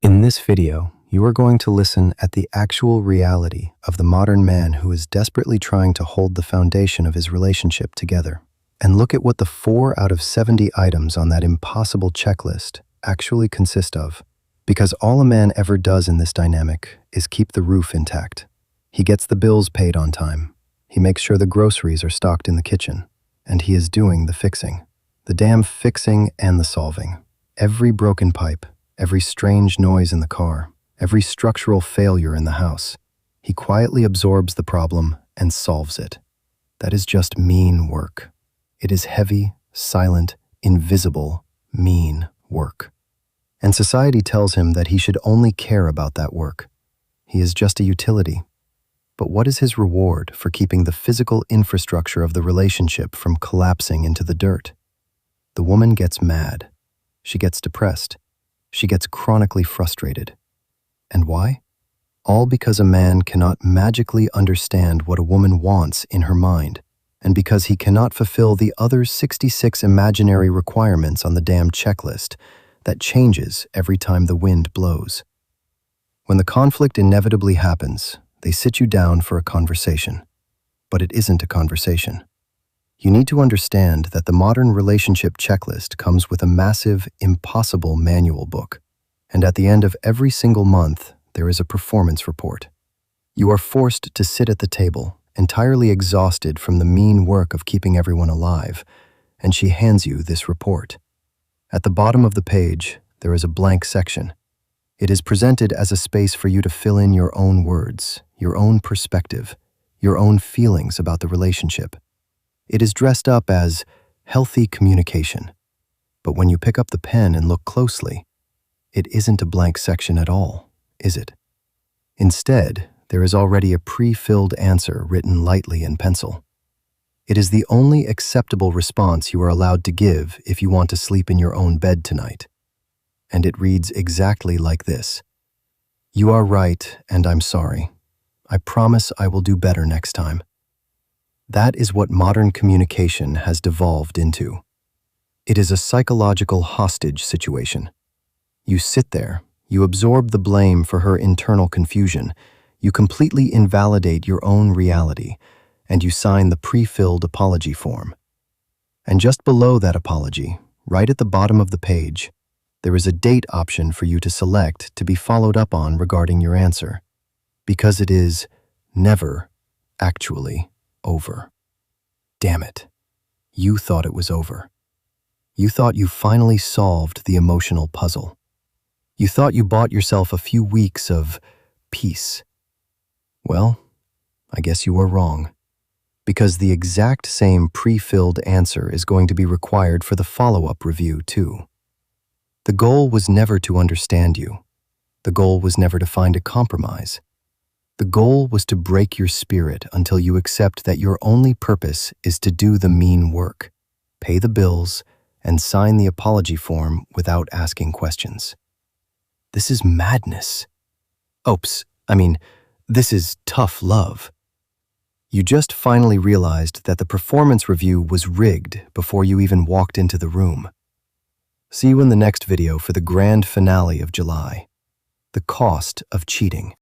In this video, you are going to listen at the actual reality of the modern man who is desperately trying to hold the foundation of his relationship together, and look at what the 4 out of 70 items on that impossible checklist actually consist of. Because all a man ever does in this dynamic is keep the roof intact. He gets the bills paid on time. He makes sure the groceries are stocked in the kitchen. And he is doing the fixing. The damn fixing and the solving. Every broken pipe, every strange noise in the car, every structural failure in the house. He quietly absorbs the problem and solves it. That is just mean work. It is heavy, silent, invisible, mean work. And society tells him that he should only care about that work. He is just a utility. But what is his reward for keeping the physical infrastructure of the relationship from collapsing into the dirt? The woman gets mad. She gets depressed. She gets chronically frustrated. And why? All because a man cannot magically understand what a woman wants in her mind, and because he cannot fulfill the other 66 imaginary requirements on the damn checklist that changes every time the wind blows. When the conflict inevitably happens, they sit you down for a conversation. But it isn't a conversation. You need to understand that the modern relationship checklist comes with a massive, impossible manual book. And at the end of every single month, there is a performance report. You are forced to sit at the table, entirely exhausted from the mean work of keeping everyone alive, and she hands you this report. At the bottom of the page, there is a blank section. It is presented as a space for you to fill in your own words, your own perspective, your own feelings about the relationship. It is dressed up as healthy communication. But when you pick up the pen and look closely, it isn't a blank section at all, is it? Instead, there is already a pre-filled answer written lightly in pencil. It is the only acceptable response you are allowed to give if you want to sleep in your own bed tonight. And it reads exactly like this. You are right, and I'm sorry. I promise I will do better next time. That is what modern communication has devolved into. It is a psychological hostage situation. You sit there, you absorb the blame for her internal confusion, you completely invalidate your own reality, and you sign the pre-filled apology form. And just below that apology, right at the bottom of the page, there is a date option for you to select to be followed up on regarding your answer, because it is never actually over. Damn it. You thought it was over. You thought you finally solved the emotional puzzle. You thought you bought yourself a few weeks of peace. Well, I guess you were wrong, because the exact same pre-filled answer is going to be required for the follow-up review too. The goal was never to understand you. The goal was never to find a compromise. The goal was to break your spirit until you accept that your only purpose is to do the mean work, pay the bills, and sign the apology form without asking questions. This is madness. This is tough love. You just finally realized that the performance review was rigged before you even walked into the room. See you in the next video for the grand finale of July, the cost of cheating.